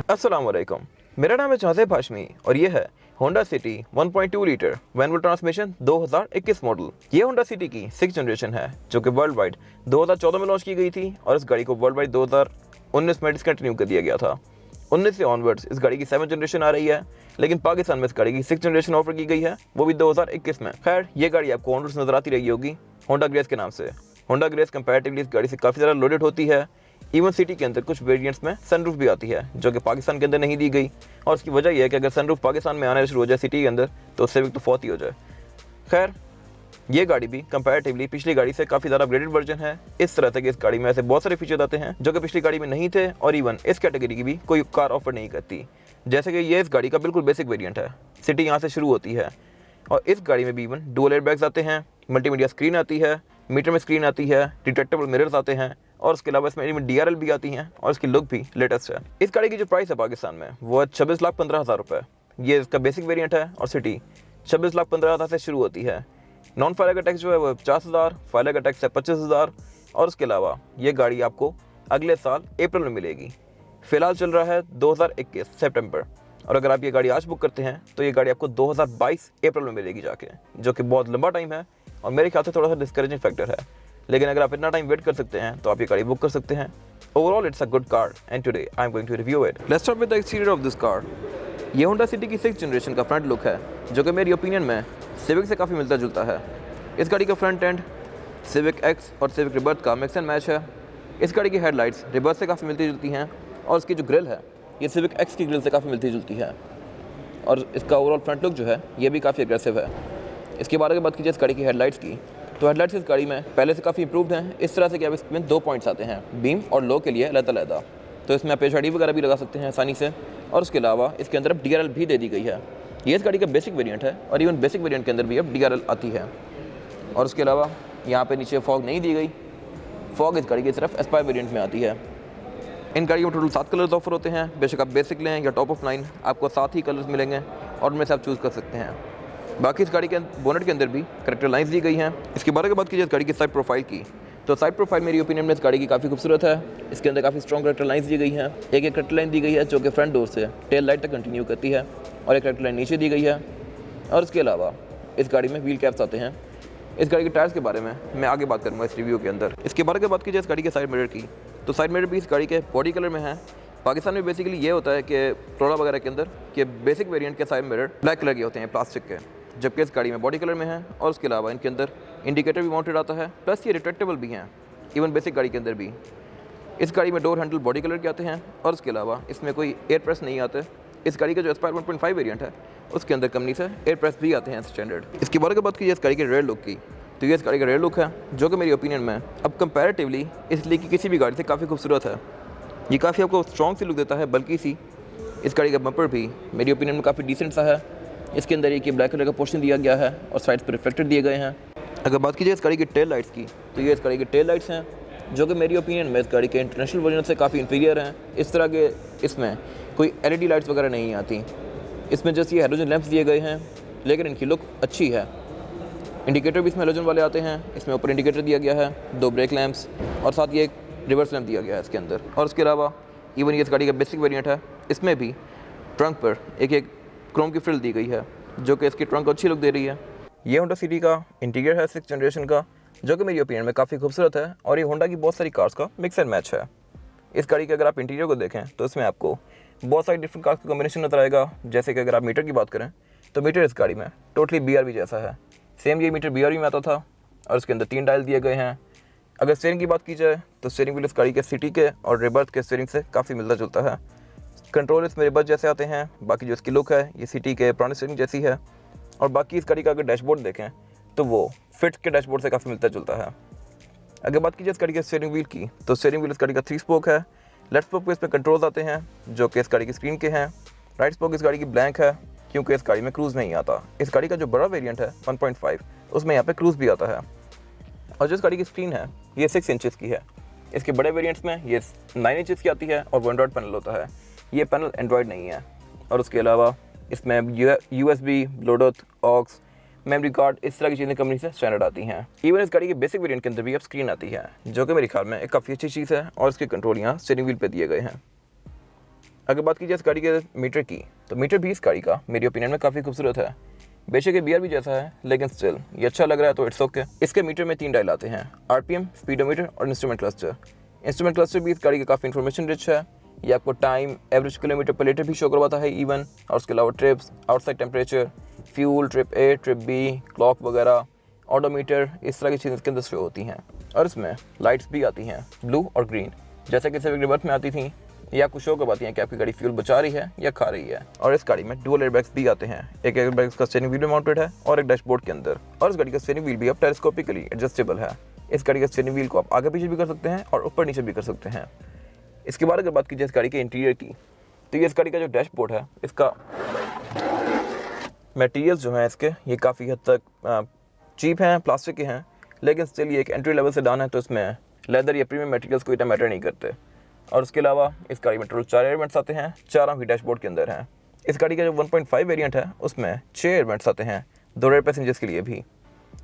अस्सलाम वालेकुम। मेरा नाम है चाहज़ेब हाशमी और ये है Honda city 1.2 litre manual transmission 2021 model. ये होंडा सिटी की 6th जनरेशन है जो कि वर्ल्ड वाइड 2014 में लॉन्च की गई थी और इस गाड़ी को वर्ल्ड वाइड 2019 में डिसकंटिन्यू कर दिया गया था। 19 से ऑनवर्ड्स इस गाड़ी की 7th जनरेशन आ रही है, लेकिन पाकिस्तान में इस गाड़ी की 6th जनरेशन ऑफर की गई है, वो भी 2021 में। खैर, ये गाड़ी आपको ऑनवर्ड्स नजर आती रही होगी होंडा ग्रेस के नाम से। होंडा ग्रेस कंपैरेटिवली इस गाड़ी से काफ़ी ज़्यादा लोडेड होती है। इवन सिटी के अंदर कुछ वेरिएंट्स में सनरूफ भी आती है जो कि पाकिस्तान के अंदर नहीं दी गई, और उसकी वजह यह है कि अगर सनरूफ पाकिस्तान में आना शुरू हो जाए सिटी के अंदर तो उससे भी तो फौत ही हो जाए। खैर, ये गाड़ी भी कंपैरेटिवली पिछली गाड़ी से काफ़ी ज़्यादा अपग्रेडेड वर्जन है, इस तरह से कि इस गाड़ी में ऐसे बहुत सारे फीचर्स आते हैं जो कि पिछली गाड़ी में नहीं थे, और इवन इस कैटेगरी की भी कोई कार ऑफर नहीं करती। जैसे कि ये इस गाड़ी का बिल्कुल बेसिक वेरिएंट है, सिटी यहाँ से शुरू होती है, और इस गाड़ी में भी इवन डुअल एयरबैग्स आते हैं, मल्टीमीडिया स्क्रीन आती है, मीटर में स्क्रीन आती है, डिटेक्टेबल मिरर्स आते हैं, और उसके अलावा इसमें DRL भी आती हैं, और इसकी लुक भी लेटेस्ट है। इस गाड़ी की जो प्राइस है पाकिस्तान में वो है 26,15,000 रुपये। ये इसका बेसिक वेरिएंट है और सिटी 26,15,000 से शुरू होती है। नॉन फायरिंग टैक्स जो है वो 50,000, फायरिंग टैक्स है 25,000, और उसके अलावा ये गाड़ी आपको अगले साल अप्रैल में मिलेगी। फिलहाल चल रहा है 2021 सितंबर, और अगर आप ये गाड़ी आज बुक करते हैं तो ये गाड़ी आपको 2022 अप्रैल में मिलेगी जाके, जो कि बहुत लंबा टाइम है और मेरे ख्याल से थोड़ा सा डिस्करेजिंग फैक्टर है। लेकिन अगर आप इतना टाइम वेट कर सकते हैं तो आप ये गाड़ी बुक कर सकते हैं। Overall it's a good car and today I am going to review it. Let's start with the exterior of this car. ये होंडा सिटी की 6th जनरेशन का फ्रंट लुक है जो कि मेरी ओपिनियन में सिविक से काफ़ी मिलता जुलता है। इस गाड़ी का फ्रंट एंड सिविक एक्स और सिविक रिबर्थ का मिक्स एंड मैच है। इस गाड़ी की हेडलाइट्स रिबर्थ से काफ़ी मिलती जुलती हैं, और इसकी जो ग्रिल है ये सिविक एक्स की ग्रिल से काफ़ी मिलती जुलती है, और इसका ओवरऑल फ्रंट लुक जो है ये भी काफ़ी अग्रेसिव है। इसके बारे में बात कीजिए इस गाड़ी की हेडलाइट्स की, तो हेडलाइट्स इस गाड़ी में पहले से काफ़ी इंप्रूव्ड हैं, इस तरह से कि अब इसमें 2 पॉइंट्स आते हैं, बीम और लो के लिए अलग-अलग। तो इसमें आप HID वगैरह भी लगा सकते हैं आसानी से, और उसके अलावा इसके अंदर अब DRL भी दे दी गई है। ये इस गाड़ी का बेसिक वेरिएंट है, और इवन बेसिक वेरिएंट के अंदर भी अब DRL आती है। और उसके अलावा यहाँ पे नीचे फॉग नहीं दी गई, फॉग इस गाड़ी की सिर्फ एस्पायर वेरिएंट में आती है। इन गाड़ी में टोटल 7 कलर्स ऑफर होते हैं, बेशक आप बेसिक लें या टॉप ऑफ लाइन, आपको 7 ही कलर्स मिलेंगे और उनमें से आप चूज़ कर सकते हैं। बाकी इस गाड़ी के बोनेट के अंदर भी करेक्टर लाइन्स दी गई हैं। इसके बारे में बात कीजिए इस गाड़ी की साइड प्रोफाइल की, तो साइड प्रोफाइल मेरी ओपिनियन में इस गाड़ी की काफ़ी खूबसूरत है। इसके अंदर काफ़ी स्ट्रॉन्ग करेक्टर लाइन्स दी गई हैं। एक करेक्टर लाइन दी गई है जो कि फ्रंट डोर से टेल लाइट तक कंटिन्यू करती है, और एक करेक्टर लाइन नीचे दी गई है। और उसके अलावा इस गाड़ी में व्हील कैप्स आते हैं। इस गाड़ी के टायर्स के बारे में मैं आगे बात करूँगा इस रिव्यू के अंदर। इसके बारे में बात कीजिए इस गाड़ी के साइड मिरर की, तो साइड मिरर भी इस गाड़ी के बॉडी कलर में है। पाकिस्तान में बेसिकली ये होता है कि टोला वगैरह के अंदर कि बेसिक वेरिएंट के साइड मिरर ब्लैक कलर के होते हैं प्लास्टिक के, जबकि इस गाड़ी में बॉडी कलर में है। और उसके अलावा इनके अंदर इंडिकेटर भी माउंटेड आता है, प्लस ये रिट्रैक्टेबल भी हैं इवन बेसिक गाड़ी के अंदर भी। इस गाड़ी में डोर हैंडल बॉडी कलर के आते हैं, और उसके अलावा इसमें कोई एयर प्रेस नहीं आते। इस गाड़ी का जो एस्पायर 1.5 वेरिएंट है उसके अंदर कंपनी से एयर प्रेस भी आते हैं स्टैंडर्ड। इसके बारे में बात कीजिए इस गाड़ी के रेयर लुक की, तो ये इस गाड़ी का रेयर लुक है जो कि मेरी ओपिनियन में अब कंपैरेटिवली इसलिए कि किसी भी गाड़ी से काफ़ी खूबसूरत है। ये काफ़ी आपको स्ट्रॉन्ग सी लुक देता है, बल्कि सी इस गाड़ी का बम्पर भी मेरी ओपिनियन में काफ़ी डिसेंट सा है। इसके अंदर एक ब्लैक कलर का पोर्शन दिया गया है और साइड्स पर रिफ्लेक्टेड दिए गए हैं। अगर बात कीजिए इस गाड़ी की टेल लाइट्स की, तो ये इस गाड़ी की टेल लाइट्स हैं जो कि मेरी ओपिनियन में इस गाड़ी के इंटरनेशनल वर्जन से काफ़ी इंफीरियर हैं। इस तरह के इसमें कोई LED लाइट्स वगैरह नहीं आती। इसमें जैसे ये हेलोजन लैंप्स दिए गए हैं, लेकिन इनकी लुक अच्छी है। इंडिकेटर भी इसमें हेलोजन वाले आते हैं। इसमें ऊपर इंडिकेटर दिया गया है, 2 ब्रेक लैंप्स, और साथ ही एक रिवर्स लैंप दिया गया है इसके अंदर। और उसके अलावा इवन ये इस गाड़ी का बेसिक वेरिएंट है, इसमें भी ट्रंक पर एक क्रोम की फ्रिल दी गई है जो कि इसकी ट्रंक को अच्छी लुक दे रही है। ये होंडा सिटी का इंटीरियर है 6th जनरेशन का, जो कि मेरी ओपिनियन में काफ़ी खूबसूरत है, और ये होंडा की बहुत सारी कार्स का मिक्स एंड मैच है। इस गाड़ी के अगर आप इंटीरियर को देखें तो इसमें आपको बहुत सारी डिफरेंट कार्स का कॉम्बिनेशन नजर आएगा। जैसे कि अगर आप मीटर की बात करें तो मीटर इस गाड़ी में टोटली BRV जैसा है, सेम ये मीटर BRV में आता था, और इसके अंदर 3 डायल दिए गए हैं। अगर स्टीयरिंग की बात की जाए तो स्टीयरिंग व्हील इस गाड़ी के सिटी के और रिबर्थ के स्टीयरिंग से काफ़ी मिलता जुलता है। कंट्रोल इसमें रिबर्थ जैसे आते हैं, बाकी जो इसकी लुक है ये सिटी के पुराने स्टीयरिंग जैसी है। और बाकी इस गाड़ी का अगर डैशबोर्ड देखें तो वो फिट के डैशबोर्ड से काफ़ी मिलता जुलता है। अगर बात कीजिए इस गाड़ी के स्टीयरिंग व्हील की, तो स्टीयरिंग व्हील इस गाड़ी का 3 स्पोक है। लेफ्ट स्पोक पे इस पर कंट्रोल्स आते हैं जो कि इस गाड़ी की स्क्रीन के हैं। राइट स्पोक इस गाड़ी की ब्लैंक है क्योंकि इस गाड़ी में क्रूज़ नहीं आता। इस गाड़ी का जो बड़ा वेरिएंट है 1.5 उसमें यहाँ पे क्रूज़ भी आता है। और जो इस गाड़ी की स्क्रीन है ये 6 इंचज़ की है। इसके बड़े वेरिएंट्स में ये 9 इंचज़ की आती है और वो एंड्रॉयड पैनल होता है। ये पैनल एंड्रॉयड नहीं है। और उसके अलावा इसमें USB, Bluetooth, aux, memory card, इस तरह की चीज़ें कंपनी से स्टैंडर्ड आती हैं। इवन इस गाड़ी के बेसिक वेरिएंट के अंदर भी अब स्क्रीन आती है, जो कि मेरे ख्याल में एक काफ़ी अच्छी चीज़ है, और इसके कंट्रोल यहाँ स्टीयरिंग व्हील पे दिए गए हैं। अगर बात की जाए इस गाड़ी के मीटर की, तो मीटर भी इस गाड़ी का मेरी ओपिनियन में काफ़ी खूबसूरत है। बेशक ये BRV जैसा है, लेकिन स्टिल ये अच्छा लग रहा है तो इट्स ओके। इसके मीटर में 3 डायल आते हैं, RPM, स्पीडोमीटर और इंस्ट्रूमेंट क्लस्टर। इंस्ट्रूमेंट क्लस्टर भी इस गाड़ी का काफ़ी इन्फॉर्मेशन रिच है। ये आपको टाइम, एवरेज किलोमीटर पर लीटर भी शो करवाता है इवन, और उसके अलावा trips, outside temperature, fuel, trip A, trip B, clock वगैरह, ऑडोमीटर, इस तरह की चीज़ें इसके अंदर शो होती हैं। और इसमें लाइट्स भी आती हैं, ब्लू और ग्रीन, जैसे कि सिविक रिवर्स में आती थी। ये आपको शो करवाती हैं कि आपकी गाड़ी फ्यूल बचा रही है या खा रही है। और इस गाड़ी में डुअल एयरबैग्स भी आते हैं, एक एयरबैग इसका स्टीयरिंग व्हील में माउंटेड है और एक डैशबोर्ड के अंदर। और इस गाड़ी का स्टीयरिंग व्हील भी अब टेलीस्कोपिकली एडजस्टेबल है। इस गाड़ी का स्टीयरिंग व्हील को आप आगे पीछे भी कर सकते हैं और ऊपर नीचे भी कर सकते हैं। इसके बाद अगर बात की जाए इस गाड़ी के इंटीरियर की, तो ये इस गाड़ी का जो डैशबोर्ड है, इसका मटेरियल्स जो हैं इसके, ये काफ़ी हद तक चीप हैं, प्लास्टिक के हैं, लेकिन स्टिल ये एक एंट्री लेवल सेडान है, तो इसमें लेदर या प्रीमियम मटेरियल्स कोई इतना मैटर नहीं करते। और उसके अलावा इस गाड़ी में टोटल 4 एयर वेंट्स आते हैं, 4 भी डैशबोर्ड के अंदर हैं। इस गाड़ी का जो 1.5 वेरिएंट है उसमें 6 एयर वेंट्स आते हैं, 2 रेयर पैसेंजर्स के लिए भी।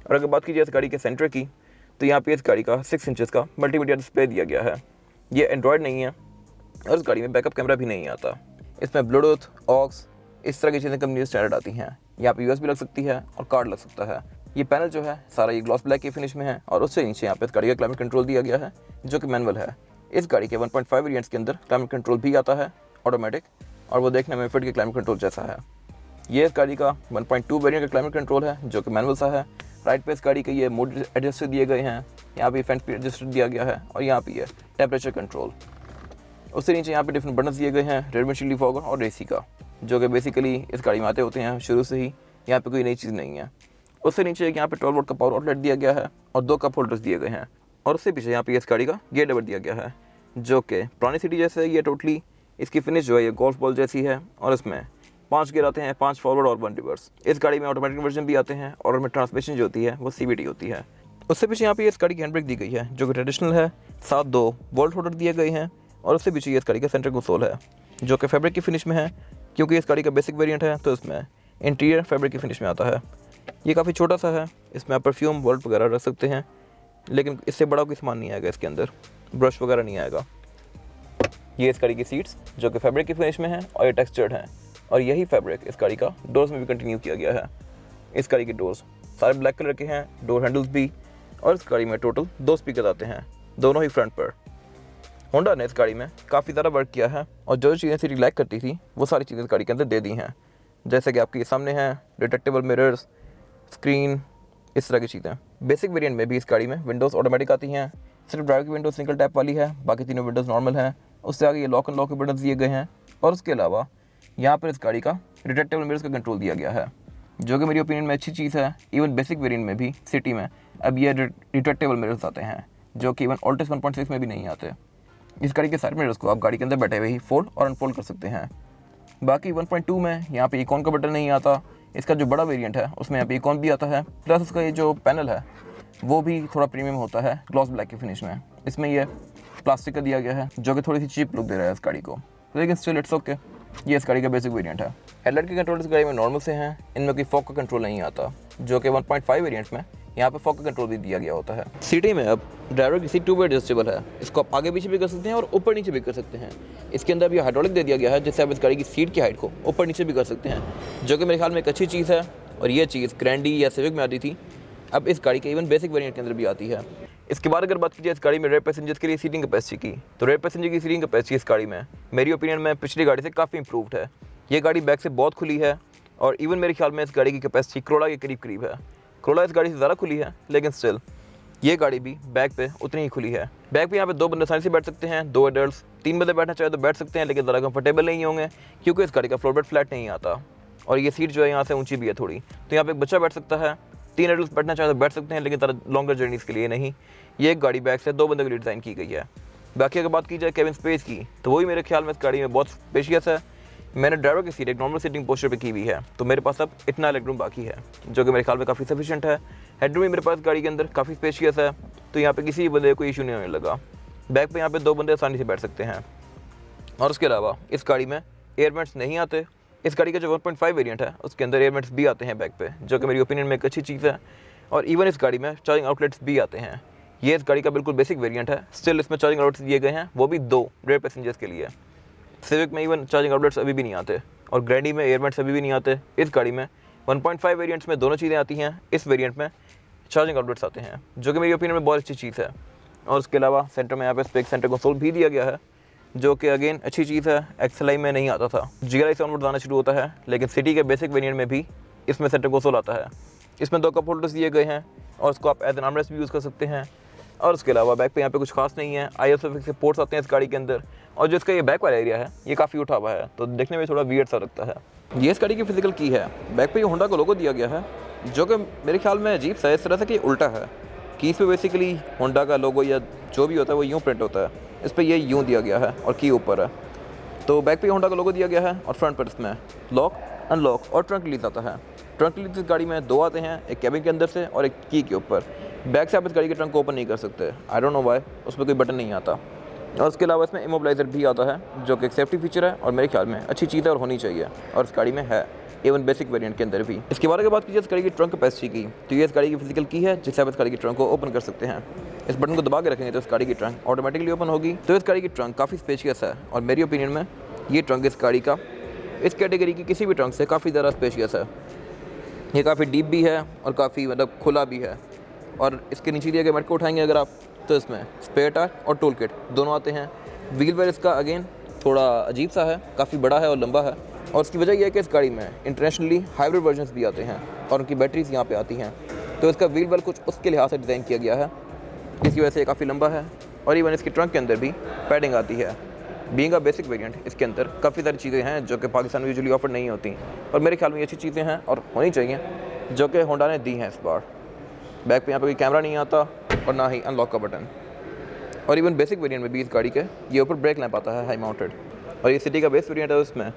और अगर बात की जाए इस गाड़ी के सेंटर की, तो यहाँ पे इस गाड़ी का 6 इंचेस का मल्टीमीडिया डिस्प्ले दिया गया है। ये एंड्रॉयड नहीं है और इस गाड़ी में बैकअप कैमरा भी नहीं आता। इसमें ब्लूटूथ, ऑक्स, इस तरह की चीज़ें कंपनी स्टैंडर्ड आती हैं। यहाँ पे USB लग सकती है और कार्ड लग सकता है। ये पैनल जो है सारा ये ग्लॉस ब्लैक के फिनिश में है और उससे नीचे यहाँ पे इस गाड़ी का क्लाइमेट कंट्रोल दिया गया है, जो कि मैनुअल है। इस गाड़ी के 1.5 वेरिएंट्स के अंदर क्लाइमेट कंट्रोल भी आता है ऑटोमेटिक, और वो देखने में फिट के क्लाइमेट कंट्रोल जैसा है। ये इस गाड़ी का 1.2 वेरिएंट का क्लाइमेट कंट्रोल है, जो कि मैनुअल सा है। राइट पे इस गाड़ी के ये मोड एडजस्टर दिए गए हैं, यहाँ पे फैन स्पीड एडजस्टर दिया गया है और यहाँ पे ये टेम्परेचर कंट्रोल। उससे नीचे यहाँ पे डिफरेंट बटन दिए गए हैं, रेयर विंडशील्ड डिफॉगर और AC का, जो कि बेसिकली इस गाड़ी में आते होते हैं शुरू से ही, यहाँ पे कोई नई चीज़ नहीं है। उससे नीचे यहाँ पे 12 वोल्ट का पावर आउटलेट दिया गया है और 2 कप होल्डर्स दिए गए हैं। और उससे पीछे यहाँ पे इस गाड़ी का गियर लेवर दिया गया है, जो कि पुरानी सिटी जैसे है। ये टोटली इसकी फिनिश जो है ये गोल्फ बॉल जैसी है और इसमें 5 गियर आते हैं, 5 फॉरवर्ड और 1 रिवर्स। इस गाड़ी में ऑटोमेटिक वर्जन भी आते हैं और उसमें ट्रांसमिशन जो होती है वो CVT होती है। उससे पीछे यहाँ पे इस गाड़ी की हैंड ब्रेक दी गई है, जो कि ट्रेडिशनल है। साथ 2 वोल्ट होल्डर दिए गए हैं और उससे पीछे इस गाड़ी का सेंटर कंसोल है, जो कि फैब्रिक की फिनिश में है। क्योंकि इस गाड़ी का बेसिक वेरिएंट है तो इसमें इंटीरियर फैब्रिक की फिनिश में आता है। ये काफ़ी छोटा सा है, इसमें आप परफ्यूम, वॉल्ट वगैरह रख सकते हैं, लेकिन इससे बड़ा कोई सामान नहीं आएगा इसके अंदर, ब्रश वगैरह नहीं आएगा। ये इस गाड़ी की सीट्स जो कि फैब्रिक की फिनिश में है और ये टेक्सचर्ड हैं, और यही फैब्रिक इस गाड़ी का डोर्स में भी कंटिन्यू किया गया है। इस गाड़ी के डोर्स सारे ब्लैक कलर के हैं, डोर हैंडल्स भी। और इस गाड़ी में टोटल 2 स्पीकर आते हैं, दोनों ही फ्रंट पर। होंडा ने इस गाड़ी में काफ़ी ज़्यादा वर्क किया है और जो चीज़ें सीट लैक करती थी वो सारी चीज़ें इस गाड़ी के अंदर दे दी हैं, जैसे कि आपके सामने हैं डिटेक्टेबल मिरर्स, स्क्रीन, इस तरह की चीज़ें। बेसिक वेरिएंट में भी इस गाड़ी में विंडोज़ ऑटोमेटिक आती हैं। सिर्फ ड्राइवर की विंडोज़ सिंगल टैप वाली है, बाकी तीनों विंडोज़ नॉर्मल हैं। उससे आगे ये लॉक एंड लॉक के बटन दिए गए हैं और उसके अलावा यहाँ पर इस गाड़ी का डिटेक्टेबल मिरर्स का कंट्रोल दिया गया है, जो कि मेरी ओपिनियन में अच्छी चीज़ है। इवन बेसिक वेरिएंट में भी सिटी में अब ये डिटेक्टेबल मिरर्स आते हैं, जो कि इवन ऑल्टेस 1.6 में भी नहीं आते। इस गाड़ी के साइड मिरर्स को आप गाड़ी के अंदर बैठे हुए ही फोल्ड और अनफोल्ड कर सकते हैं। बाकी 1.2 में यहाँ पे इकॉन का बटन नहीं आता। इसका जो बड़ा वेरिएंट है उसमें यहाँ पे इकॉन भी आता है, प्लस उसका ये जो पैनल है वो भी थोड़ा प्रीमियम होता है, ग्लॉस ब्लैक की फिनिश में। इसमें ये प्लास्टिक का दिया गया है, जो कि थोड़ी सी चीप लुक दे रहा है इस गाड़ी को, लेकिन स्टिल इट्स ओके। ये इस गाड़ी का बेसिक वेरिएंट है। हेडलाइट के कंट्रोल इस गाड़ी में नॉर्मल से हैं, इनमें कोई फॉग का कंट्रोल नहीं आता, जो कि 1.5 वेरिएंट में यहाँ पे फॉग का कंट्रोल भी दिया गया होता है। सीटी में अब ड्राइवर की सीट 2 वे एडजस्टेबल है, इसको आप आगे पीछे भी कर सकते हैं और ऊपर नीचे भी कर सकते हैं। इसके अंदर भी हाइड्रोलिक दे दिया गया है, जिससे आप इस गाड़ी की सीट की हाइट को ऊपर नीचे भी कर सकते हैं, जो कि मेरे ख्याल में एक अच्छी चीज़ है। और ये चीज़ ग्रैंडी या सिविक में आती थी, अब इस गाड़ी के इवन बेसिक वेरिएंट के अंदर भी आती है। इसके बाद अगर बात की जाए इस गाड़ी में रेयर पैसेंजर्स के लिए सीटिंग कैपेसिटी की, तो रेयर पैसेंजर की सीटिंग कैपेसिटी इस गाड़ी में मेरी ओपिनियन में पिछली गाड़ी से काफ़ी इंप्रूव्ड है। ये गाड़ी बैक से बहुत खुली है और इवन मेरे ख्याल में इस गाड़ी की कैपेसिटी करोला के करीब है। करोला इस गाड़ी से ज़्यादा खुली है, लेकिन स्टिल ये गाड़ी भी बैक पे उतनी ही खुली है। बैक पे यहाँ पे 2 बंदे आसानी से बैठ सकते हैं, 2 एडल्ट्स, 3 बंदे बैठना चाहे तो बैठ सकते हैं, लेकिन ज़्यादा कंफर्टेबल नहीं होंगे क्योंकि इस गाड़ी का फ्लोर बेड फ्लैट नहीं आता और ये सीट जो है यहाँ से ऊंची भी है थोड़ी, तो यहाँ पे एक बच्चा बैठ सकता है। 3 एडल्ट्स बैठना चाहे तो बैठ सकते हैं, लेकिन ज़्यादा लॉन्गर जर्नीज़ के लिए नहीं। ये एक गाड़ी बैक से 2 बंदों के लिए डिज़ाइन की गई है। बाकी अगर बात की जाए केबिन स्पेस की, तो वही मेरे ख्याल में इस गाड़ी में बहुत स्पेशियस है। मैंने ड्राइवर की सीट एक नॉर्मल सीटिंग पोस्चर पे की हुई है, तो मेरे पास अब इतना लेग रूम बाकी है, जो कि मेरे ख्याल में काफ़ी सफिशिएंट है। हेडरूम भी मेरे पास गाड़ी के अंदर काफ़ी स्पेशियस है, तो यहाँ पे किसी बंदे को इशू नहीं होने लगा। बैक पे यहाँ पे 2 बंदे आसानी से बैठ सकते हैं। और उसके अलावा इस गाड़ी में एयर वेंट्स नहीं आते। इस गाड़ी का जो 1.5 वेरिएंट है उसके अंदर एयर वेंट्स भी आते हैं बैक पे, जो कि मेरी ओपिनियन में एक अच्छी चीज़ है। और इवन इस गाड़ी में चार्जिंग आउटलेट्स भी आते हैं। ये इस गाड़ी का बिल्कुल बेसिक वेरिएंट है, स्टिल इसमें चार्जिंग आउटलेट्स दिए गए हैं, वो भी 2 रेयर पैसेंजर्स के लिए। सिविक में इवन चार्जिंग आउटलेट्स अभी भी नहीं आते और ग्रैंडी में एयरमेट्स अभी भी नहीं आते। इस गाड़ी में 1.5 वेरिएंट्स में दोनों चीज़ें आती हैं। इस वेरिएंट में चार्जिंग आउटलेट्स आते हैं, जो कि मेरी ओपिनियन में बहुत अच्छी चीज़ है। और उसके अलावा सेंटर में यहाँ पे स्पेक सेंटर कंसोल भी दिया गया है, जो कि अगेन अच्छी चीज़ है। एक्सएलआई में नहीं आता था, GLI से ऑनवर्ड आना शुरू होता है, लेकिन सिटी के बेसिक वेरिएंट में भी इसमें सेंटर कंसोल आता है। इसमें 2 कप होल्डर्स दिए गए हैं और उसको आप एज एन आर्मरेस्ट भी यूज़ कर सकते हैं। और उसके अलावा बैक पे यहाँ पे कुछ खास नहीं है। ISOFIX के पोर्ट्स आते हैं इस गाड़ी के अंदर, और जो इसका ये बैक वाला एरिया है ये काफ़ी उठा हुआ है, तो देखने में थोड़ा वियर्ड सा लगता है। ये इस गाड़ी की फिजिकल की है। बैक पे ये होंडा का लोगो दिया गया है, जो कि मेरे ख्याल में अजीब सा है, इस तरह से कि उल्टा है। कीज़ पे बेसिकली होंडा का लोगो या जो भी होता है वो यूँ प्रिंट होता है, इस पर ये यूँ दिया गया है और की ऊपर है। तो बैक पे होंडा का लोगो दिया गया है और फ्रंट पर इसमें लॉक, अनलॉक और ट्रंक रिलीज आता है। ट्रंक रिलीज इस गाड़ी में 2 आते हैं, एक कैबिन के अंदर से और एक की के ऊपर। बैक से आप इस गाड़ी के ट्रंक को ओपन नहीं कर सकते, आई डोंट नो व्हाई, उसमें कोई बटन नहीं आता। और उसके अलावा इसमें इमोबिलाइजर भी आता है, जो कि एक सेफ्टी फीचर है और मेरे ख्याल में अच्छी चीज़ है और होनी चाहिए, और इस गाड़ी में है इवन बेसिक वेरिएंट के अंदर भी। इसके बारे में बात कीजिए इस गाड़ी की ट्रंक कैपेसिटी की, तो ये इस गाड़ी की फिजिकल की है जिससे आप इस गाड़ी की ट्रंक को ओपन कर सकते हैं। इस बटन को दबा के रखेंगे तो इस गाड़ी की ट्रंक ऑटोमेटिकली ओपन होगी। तो इस गाड़ी की ट्रंक काफ़ी स्पेशियस है और मेरी ओपिनियन में ये ट्रंक इस गाड़ी का इस कैटेगरी की किसी भी ट्रंक से काफ़ी ज़्यादा स्पेशियस है। ये काफ़ी डीप भी है और काफ़ी मतलब खुला भी है। और इसके नीचे दिए गए मेट को उठाएंगे अगर आप, तो इसमें स्पेयर टायर और टूल किट दोनों आते हैं। व्हील वेल इसका अगेन थोड़ा अजीब सा है, काफ़ी बड़ा है और लंबा है, और उसकी वजह यह है कि इस गाड़ी में इंटरनेशनली हाइब्रिड वर्जन्स भी आते हैं और उनकी बैटरीज यहाँ पे आती हैं। तो इसका व्हील वेल कुछ उसके लिहाज से डिज़ाइन किया गया है, इसकी वजह से ये काफ़ी लंबा है। और इवन इसकी ट्रंक के अंदर भी पैडिंग आती है। बीइंग अ बेसिक वेरिएंट इसके अंदर काफ़ी सारी चीज़ें हैं जो कि पाकिस्तान में यूजुअली ऑफर नहीं होती, और मेरे ख्याल में ये अच्छी चीज़ें हैं और होनी चाहिए, जो कि होंडा ने दी हैं इस बार। बैक पे यहाँ पे कोई कैमरा नहीं आता और ना ही अनलॉक का बटन। और इवन बेसिक वेरिएंट में भी इस गाड़ी के ये ऊपर ब्रेक लैंप आता है हाई माउंटेड, और ये सिटी का बेस वेरिएंट है, उसमें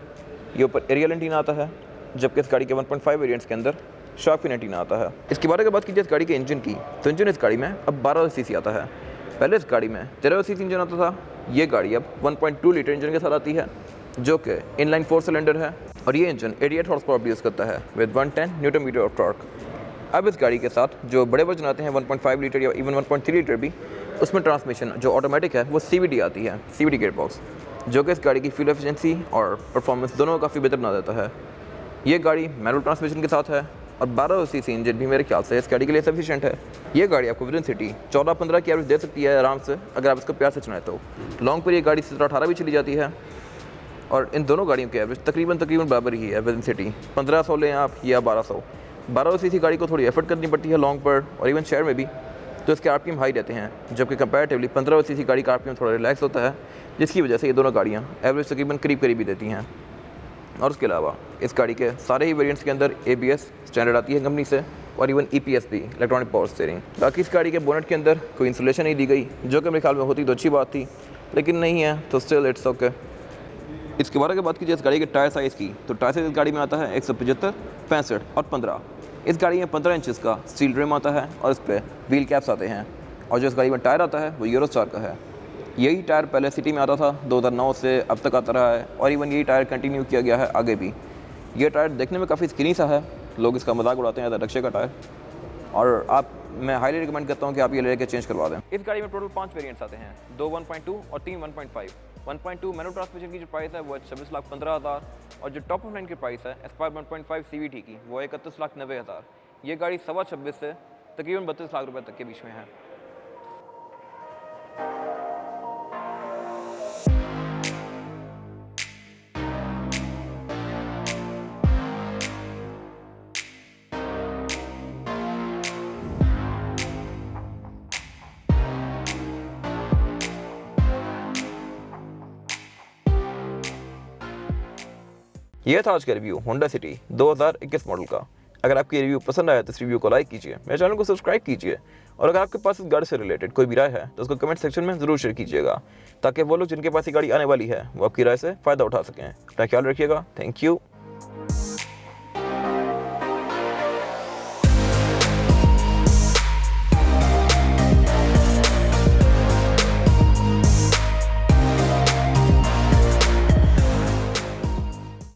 ये ऊपर एरियल एंटीना आता है, जबकि इस गाड़ी के 1.5 वेरिएंट्स के अंदर शार्क फिन एंटीना आता है। इसके बारे में बात कीजिए इस गाड़ी के इंजन की, तो इंजन इस गाड़ी में अब 12 सीसी आता है। पहले इस गाड़ी में 13 सीसी इंजन आता था, ये गाड़ी अब 1.2 लीटर इंजन के साथ आती है, जो कि इनलाइन 4 सिलेंडर है, और ये इंजन 88 हॉर्स पावर प्रोड्यूस करता है with 110 newton meter of torque. अब इस गाड़ी के साथ जो बड़े वर्जन आते हैं 1.5 लीटर या इवन 1.3 लीटर भी, उसमें ट्रांसमिशन जो ऑटोमेटिक है वो CVT आती है, CVT गेयर बॉक्स, जो कि इस गाड़ी की फ्यूल एफिशिएंसी और परफॉर्मेंस दोनों को काफ़ी बेहतर बना देता है। ये गाड़ी मैनुअल ट्रांसमिशन के साथ है और 12 सीसी इंजन भी मेरे ख्याल से इस गाड़ी के लिए सफिशिएंट है। ये गाड़ी आपको विदिन सिटी 14-15 की एवरेज दे सकती है आराम से, अगर आप इसको प्यार से चलाएं तो। लॉन्ग पर ये गाड़ी 17-18 भी चली जाती है, और इन दोनों गाड़ियों की एवरेज तकरीबन बराबर ही है विदिन सिटी। 1500 लें आप या 1200। 12 सीसी गाड़ी को थोड़ी एफर्ट करनी पड़ती है लॉन्ग पर और इवन शहर में भी, तो इसके RPM हाई रहते हैं, जबकि कंपैरेटिवली 15 सीसी गाड़ी का RPM थोड़ा रिलैक्स होता है, जिसकी वजह से ये दोनों गाड़ियाँ एवरेज तकरीबन करीब ही देती हैं। और उसके अलावा इस गाड़ी के सारे ही वेरिएंट्स के अंदर ABS स्टैंडर्ड आती है कंपनी से, और इवन EPS भी, इलेक्ट्रॉनिक पावर स्टीयरिंग। बाकी इस गाड़ी के बोनेट के अंदर कोई इंसुलेशन नहीं दी गई, जो कि मेरे ख्याल में होती तो अच्छी बात थी, लेकिन नहीं है, तो स्टिल इट्स ओके। इसके बारे में बात कीजिए इस गाड़ी के टायर साइज़ की, तो टायर साइज़ इस गाड़ी में आता है 175, 65 और 15। इस गाड़ी में 15 इंचज़ का स्टील रिम आता है और इस पर व्हील कैप्स आते हैं, और जो इस गाड़ी में टायर आता है वो यूरोस्टार का है। यही टायर पहले सिटी में आता था, 2009 से अब तक आता रहा है, और इवन यही टायर कंटिन्यू किया गया है आगे भी। ये टायर देखने में काफ़ी स्किनी सा है, लोग इसका मजाक उड़ाते हैं रक्शे का टायर, और मैं हाईली रिकमेंड करता हूँ कि आप ये लेके चेंज करवा दें। इस गाड़ी में टोटल 5 वेरिएंट्स आते हैं, 2 1.2 और 3 1.5। 1.2 मैनुअल ट्रांसमिशन की जो प्राइस है वो है 26,15,000, और जो टॉप ऑफ लाइन की प्राइस है एस्पायर 1.5 CVT की वो 31,90,000। ये गाड़ी 26.25 से तकरीबन 32 लाख रुपए तक के बीच में है। यह था आज का रिव्यू होंडा सिटी 2021 मॉडल का। अगर आपकी रिव्यू पसंद आया तो इस रिव्यू को लाइक कीजिए, मेरे चैनल को सब्सक्राइब कीजिए, और अगर आपके पास इस गाड़ी से रिलेटेड कोई भी राय है तो उसको कमेंट सेक्शन में ज़रूर शेयर कीजिएगा, ताकि वो लोग जिनके पास ये गाड़ी आने वाली है वो आपकी राय से फ़ायदा उठा सकें। अपना ख्याल रखिएगा। Thank you.